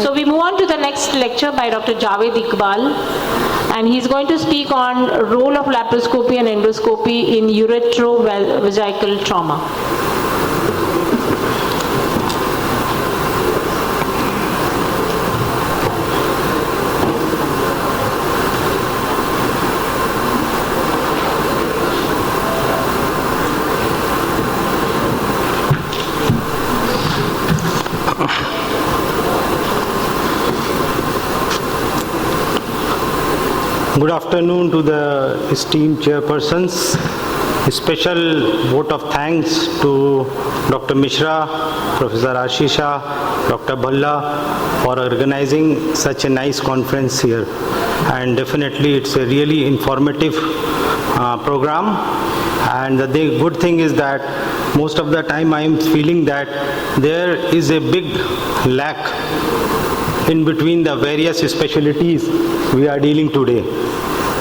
So we move on to the next lecture by Dr. Javed Iqbal, and he's going to speak on role of laparoscopy and endoscopy in ureterovesical trauma. Good afternoon to the esteemed chairpersons. A special vote of thanks to Dr. Mishra, Professor Ashisha, Dr. Bhalla for organizing such a nice conference here. And definitely it's a really informative program. And the good thing is that most of the time I am feeling that there is a big lack in between the various specialties we are dealing today.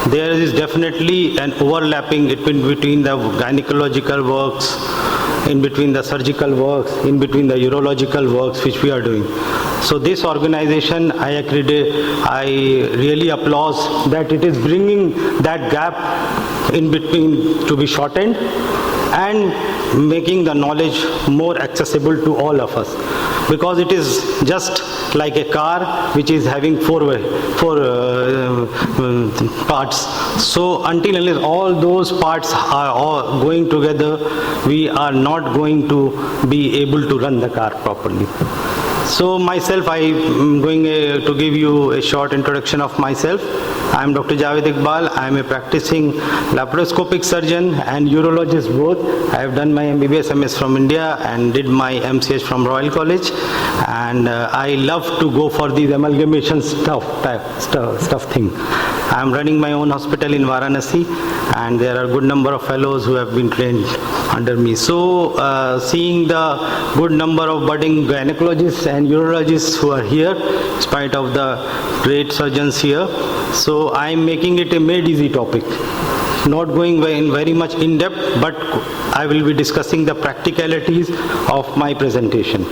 There is definitely an overlapping between the gynecological works, in between the surgical works, in between the urological works which we are doing. So this organization, I really applaud that it is bringing that gap in between to be shortened and making the knowledge more accessible to all of us. Because it is just like a car which is having four parts. So until unless all those parts are all going together, we are not going to be able to run the car properly. So myself, I am going to give you a short introduction of myself. I am Dr. Javed Iqbal. I am a practicing laparoscopic surgeon and urologist both. I have done my MBBS MS from India and did my MCH from Royal College. And I love to go for these amalgamation stuff thing. I am running my own hospital in Varanasi, and there are a good number of fellows who have been trained under me. So seeing the good number of budding gynecologists and urologists who are here, in spite of the great surgeons here, so I am making it a made easy topic. Not going very much in depth, but I will be discussing the practicalities of my presentation.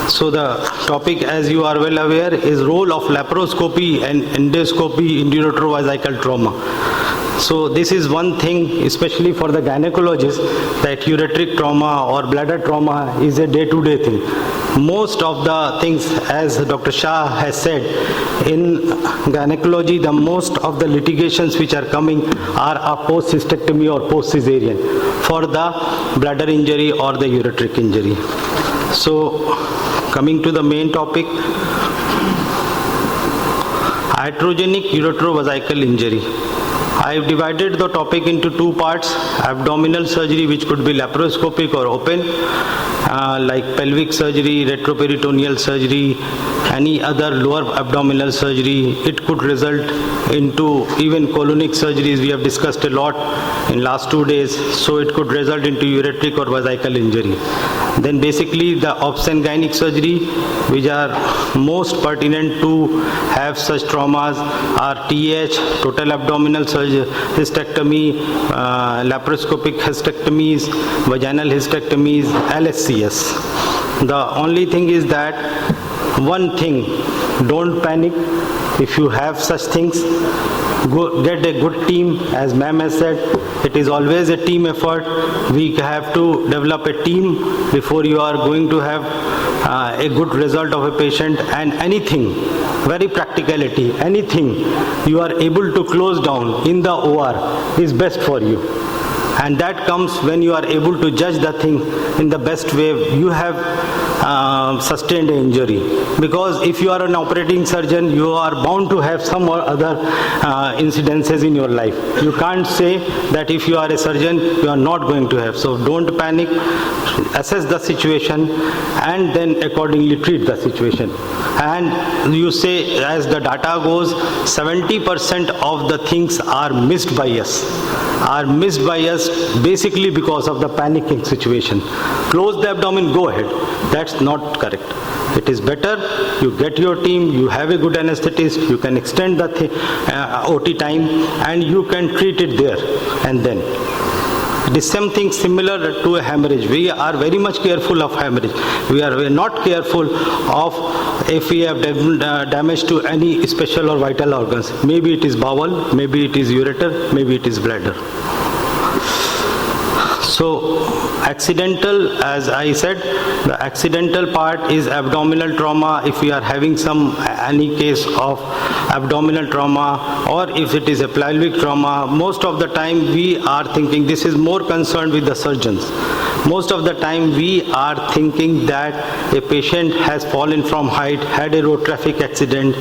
So the topic, as you are well aware, is role of laparoscopy and endoscopy in ureterovesical trauma. So this is one thing, especially for the gynecologist, that ureteric trauma or bladder trauma is a day-to-day thing. Most of the things, as Dr. Shah has said, in gynecology, the most of the litigations which are coming are a post-cystectomy or post-cesarean for the bladder injury or the ureteric injury. So coming to the main topic, iatrogenic ureterovesical injury. I have divided the topic into two parts: abdominal surgery, which could be laparoscopic or open, like pelvic surgery, retroperitoneal surgery, any other lower abdominal surgery. It could result into even colonic surgeries. We have discussed a lot in last 2 days. So it could result into ureteric or vesical injury. Then basically the obs and gynec surgery, which are most pertinent to have such traumas, are TH, total abdominal hysterectomy, laparoscopic hysterectomies, vaginal hysterectomies, LSCS. The only thing is that one thing, don't panic. If you have such things, go get a good team. As ma'am has said, it is always a team effort. We have to develop a team before you are going to have a good result of a patient. And anything, very practicality, anything you are able to close down in the OR is best for you. And that comes when you are able to judge the thing in the best way. You have sustained an injury. Because if you are an operating surgeon, you are bound to have some or other incidences in your life. You can't say that if you are a surgeon, you are not going to have. So don't panic, assess the situation, and then accordingly treat the situation. And you say, as the data goes, 70% of the things are missed by us. Basically because of the panicking situation. Close the abdomen, go ahead. That's not correct. It is better you get your team, you have a good anesthetist, you can extend the OT time, and you can treat it there and then. It is something similar to a hemorrhage. We are very much careful of hemorrhage. We are not careful of if we have damage to any special or vital organs. Maybe it is bowel, maybe it is ureter, maybe it is bladder. So accidental, as I said, the accidental part is abdominal trauma. If we are having any case of abdominal trauma, or if it is a pelvic trauma, most of the time we are thinking, this is more concerned with the surgeons. Most of the time we are thinking that a patient has fallen from height, had a road traffic accident,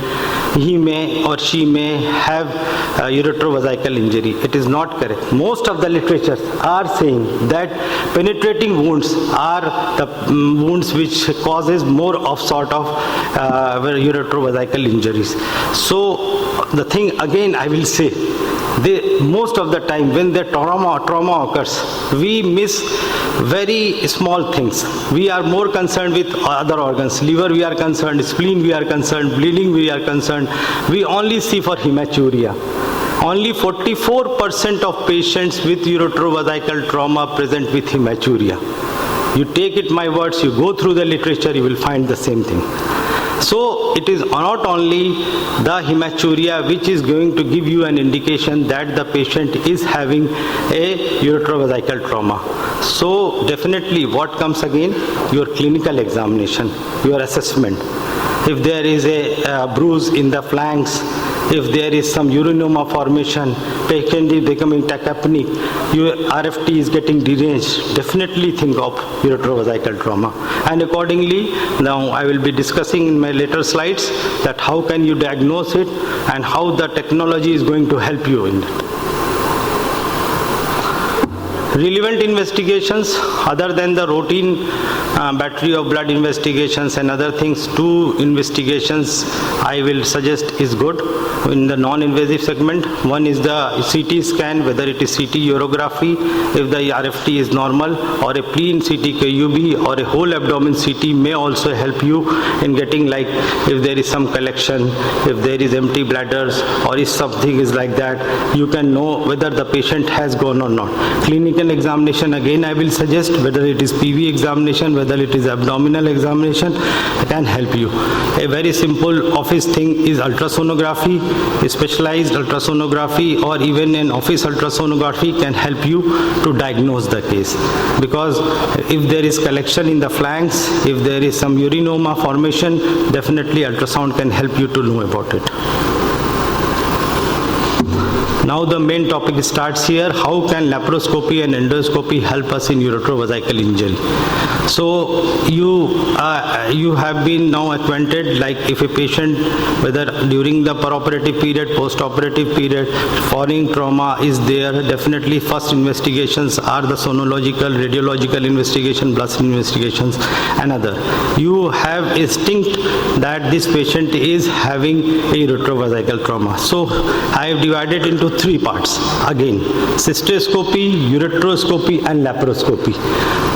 he may or she may have a ureterovesical injury. It is not correct. Most of the literatures are saying that penetrating wounds are the wounds which causes more of sort of ureterovesical injuries. So the thing again I will say, most of the time when the trauma occurs, we miss very small things. We are more concerned with other organs. Liver we are concerned, spleen we are concerned, bleeding we are concerned. We only see for hematuria. Only 44% of patients with ureterovesical trauma present with hematuria. You take it my words, you go through the literature, you will find the same thing. So it is not only the hematuria which is going to give you an indication that the patient is having a ureterovesical trauma. So definitely what comes again? Your clinical examination, your assessment. If there is a bruise in the flanks, if there is some urinoma formation, patient is becoming tachypneic, your RFT is getting deranged, definitely think of ureterovesical trauma. And accordingly, now I will be discussing in my later slides that how can you diagnose it and how the technology is going to help you in it. Relevant investigations, other than the routine battery of blood investigations and other things, 2 investigations I will suggest is good in the non-invasive segment. One is the CT scan, whether it is CT urography, if the RFT is normal, or a plain CT KUB or a whole abdomen CT may also help you in getting, like if there is some collection, if there is empty bladders, or if something is like that, you can know whether the patient has gone or not. Clinical examination, again I will suggest, whether it is PV examination, whether it is abdominal examination, can help you. A very simple office thing is ultrasonography. A specialized ultrasonography or even an office ultrasonography can help you to diagnose the case, because if there is collection in the flanks, if there is some urinoma formation, definitely ultrasound can help you to know about it. Now the main topic starts here. How can laparoscopy and endoscopy help us in ureterovesical injury? So you have been now acquainted, like if a patient, whether during the peroperative period, post-operative period, foreign trauma is there, definitely first investigations are the sonological, radiological investigation, blood investigations, and other. You have a instinct that this patient is having a ureterovesical trauma. So I have divided into 3 parts. Again, cystoscopy, ureteroscopy, and laparoscopy.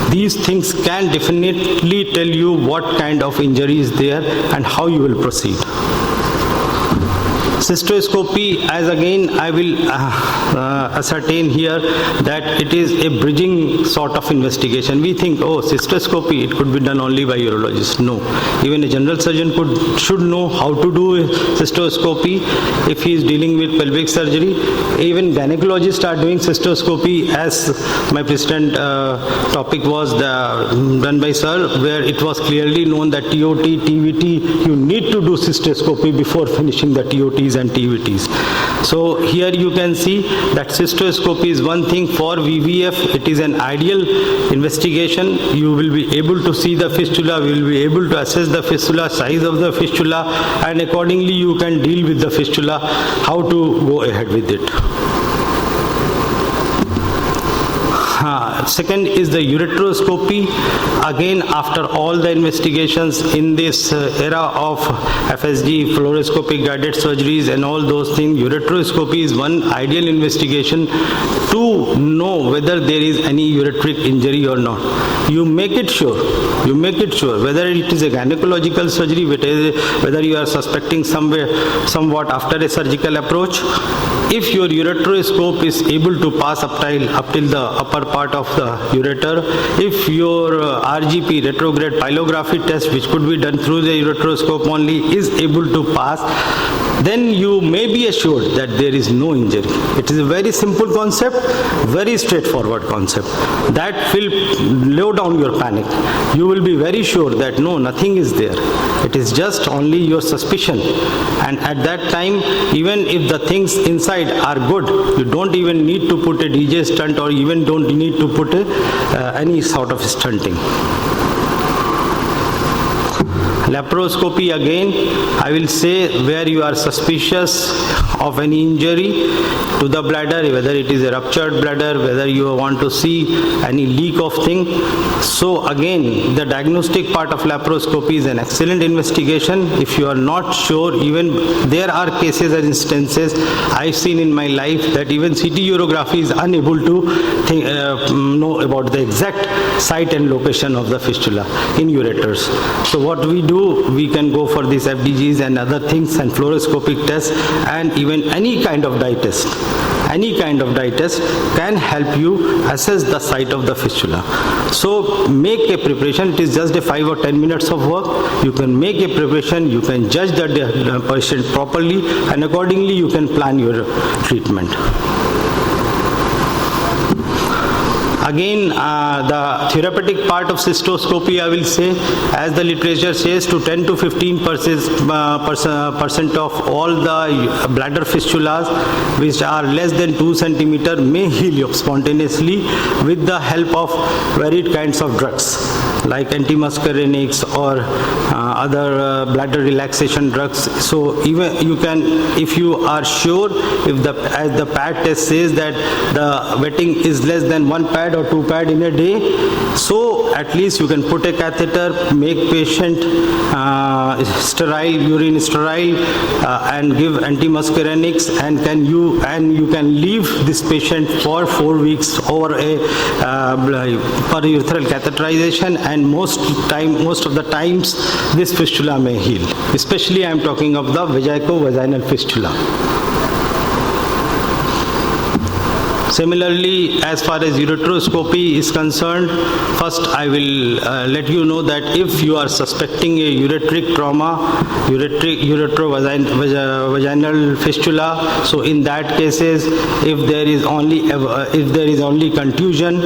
These things can definitely tell you what kind of injury is there and how you will proceed. Cystoscopy, as again I will ascertain here that it is a bridging sort of investigation. We think, oh, cystoscopy, it could be done only by urologists. No, even a general surgeon should know how to do a cystoscopy if he is dealing with pelvic surgery. Even gynecologists are doing cystoscopy, as my present topic was done by sir, where it was clearly known that TOT, TVT, you need to do cystoscopy before finishing the TOTs and TVTs. So here you can see that cystoscopy is one thing. For VVF, it is an ideal investigation. You will be able to see the fistula, you will be able to assess the fistula, size of the fistula, and accordingly you can deal with the fistula, how to go ahead with it. Second is the ureteroscopy. Again, after all the investigations in this era of FSG, fluoroscopic guided surgeries and all those things, ureteroscopy is one ideal investigation to know whether there is any ureteric injury or not. You make it sure, whether it is a gynecological surgery, whether you are suspecting somewhat after a surgical approach. If your ureteroscope is able to pass up till the upper part of the ureter, if your RGP, retrograde pylography test, which could be done through the ureteroscope only, is able to pass, then you may be assured that there is no injury. It is a very simple concept, very straightforward concept. That will low down your panic. You will be very sure that no, nothing is there. It is just only your suspicion. And at that time, even if the things inside are good, you don't even need to put a DJ stunt or even don't need to put any sort of stunting. Laparoscopy, again, I will say, where you are suspicious of any injury to the bladder, whether it is a ruptured bladder, whether you want to see any leak of thing. So again, the diagnostic part of laparoscopy is an excellent investigation. If you are not sure, even there are cases and instances I've seen in my life that even CT urography is unable to know about the exact site and location of the fistula in ureters. So what we do, we can go for these FDGs and other things and fluoroscopic tests, and even any kind of dye test. Any kind of dye test can help you assess the site of the fistula. So make a preparation. It is just a 5 or 10 minutes of work. You can make a preparation, you can judge the patient properly, and accordingly you can plan your treatment. Again, the therapeutic part of cystoscopy, I will say, as the literature says, to 10 to 15% of all the bladder fistulas which are less than 2 centimeter may heal spontaneously with the help of varied kinds of drugs like antimuscarinics or other bladder relaxation drugs. So even you can, if you are sure, if as the pad test says that the wetting is less than 1 pad or 2 pad in a day, so at least you can put a catheter, make patient sterile, urine sterile, and give antimuscarinics, and you can leave this patient for 4 weeks over a perurethral catheterization, and most of the times this fistula may heal. Especially I am talking of the vagico-vaginal fistula. Similarly, as far as ureteroscopy is concerned, first I will let you know that if you are suspecting a ureteric trauma, ureterovaginal fistula, so in that cases, if there is only contusion,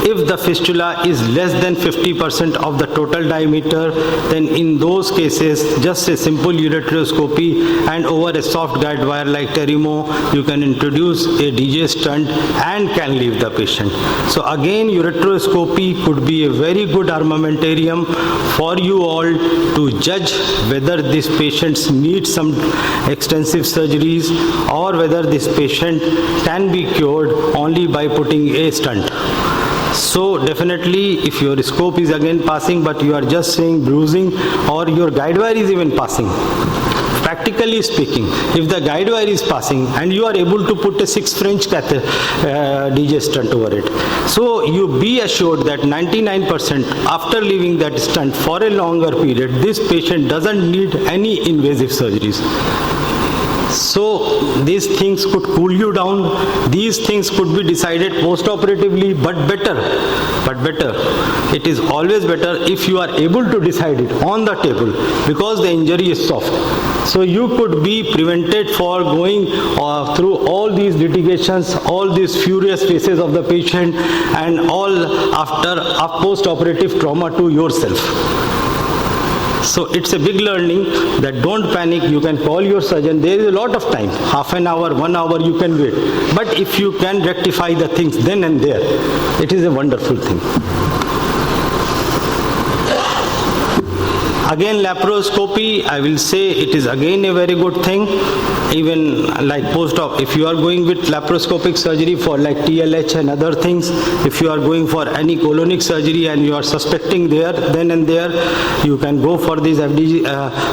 if the fistula is less than 50% of the total diameter, then in those cases, just a simple ureteroscopy and over a soft guide wire like Terimo, you can introduce a DJ stunt and can leave the patient. So again, ureteroscopy could be a very good armamentarium for you all to judge whether these patients need some extensive surgeries or whether this patient can be cured only by putting a stunt. So definitely, if your scope is again passing but you are just saying bruising, or your guide wire is even passing, practically speaking, if the guide wire is passing and you are able to put a 6 French DJ stunt over it, so you be assured that 99% after leaving that stunt for a longer period, this patient doesn't need any invasive surgeries. So these things could cool you down. These things could be decided post-operatively, but better. It is always better if you are able to decide it on the table, because the injury is soft. So you could be prevented for going through all these litigations, all these furious faces of the patient, and all after a post-operative trauma to yourself. So it's a big learning that don't panic. You can call your surgeon. There is a lot of time, half an hour, 1 hour you can wait. But if you can rectify the things then and there, it is a wonderful thing. Again, laparoscopy, I will say it is again a very good thing. Even like post-op, if you are going with laparoscopic surgery for like TLH and other things, if you are going for any colonic surgery and you are suspecting there, then and there, you can go for these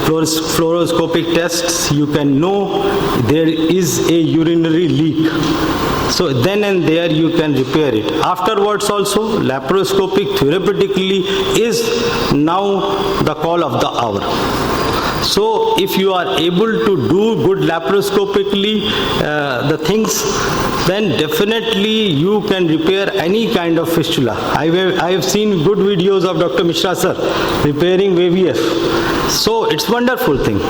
fluoroscopic tests. You can know there is a urinary leak. So then and there you can repair it. Afterwards also, laparoscopic therapeutically is now the call of the hour. So if you are able to do good laparoscopically the things, then definitely you can repair any kind of fistula. I have seen good videos of Dr. Mishra sir repairing VVF. So it's wonderful thing.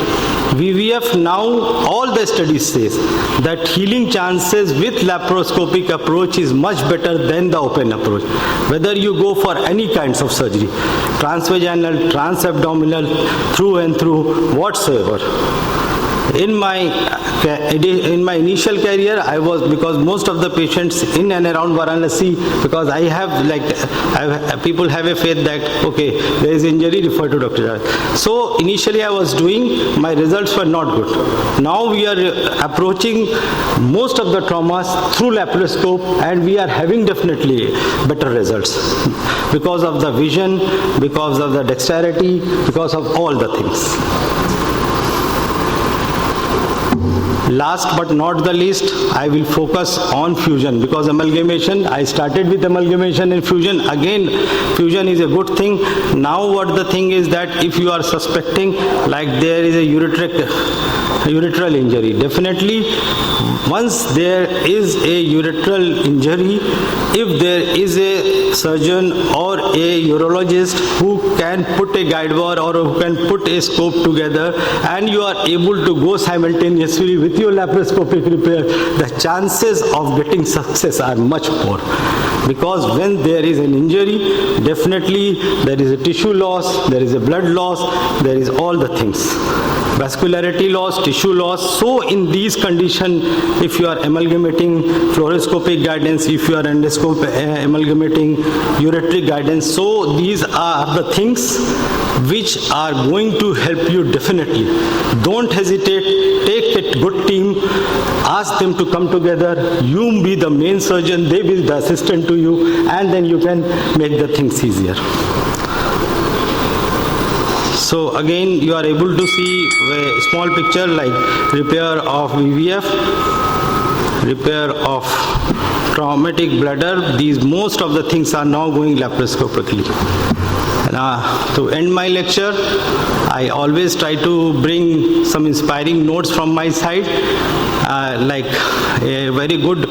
VVF now, all the studies says that healing chances with laparoscopic approach is much better than the open approach. Whether you go for any kinds of surgery, transvaginal, transabdominal, through and through, whatsoever. In my initial career, I was, because most of the patients in and around Varanasi, because I have people have a faith that, okay, there is injury, refer to Dr. Javed. So initially I was doing, my results were not good. Now we are approaching most of the traumas through laparoscope and we are having definitely better results because of the vision, because of the dexterity, because of all the things. Last but not the least, I will focus on fusion, because amalgamation, I started with amalgamation and fusion. Again, fusion is a good thing. Now what the thing is that if you are suspecting like there is a ureteral injury, definitely once there is a ureteral injury, if there is a surgeon or a urologist who can put a guide wire or who can put a scope together and you are able to go simultaneously with your laparoscopic repair, the chances of getting success are much more. Because when there is an injury, definitely there is a tissue loss, there is a blood loss, there is all the things. Vascularity loss, tissue loss. So in these conditions, if you are amalgamating fluoroscopic guidance, if you are amalgamating ureteric guidance, so these are the things which are going to help you definitely. Don't hesitate, take a good team, ask them to come together, you be the main surgeon, they be the assistant to you, and then you can make the things easier. So again, you are able to see a small picture like repair of VVF, repair of traumatic bladder. These most of the things are now going laparoscopically. To end my lecture, I always try to bring some inspiring notes from my side. Like a very good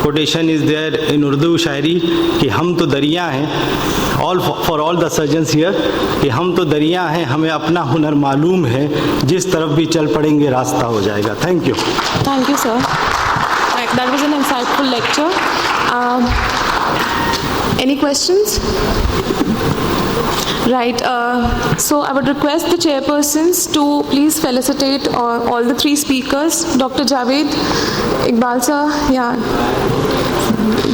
quotation is there in Urdu शायरी कि हम तो दरिया हैं, for all the surgeons here, कि हम तो दरिया हैं, हमें अपना हुनर मालूम है, जिस तरफ भी चल पड़ेंगे रास्ता हो जाएगा. Thank you. Thank you, sir. That was an insightful lecture. Any questions? Right. So I would request the chairpersons to please felicitate all the three speakers. Dr. Javed, Iqbal sir, yeah,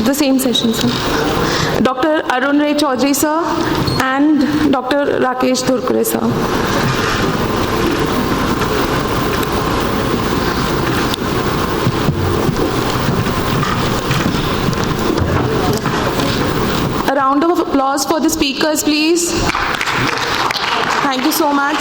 the same session, sir. Dr. Arun Ray Chaudhary sir and Dr. Rakesh Durkure sir. A round of applause for the speakers, please. Thank you so much.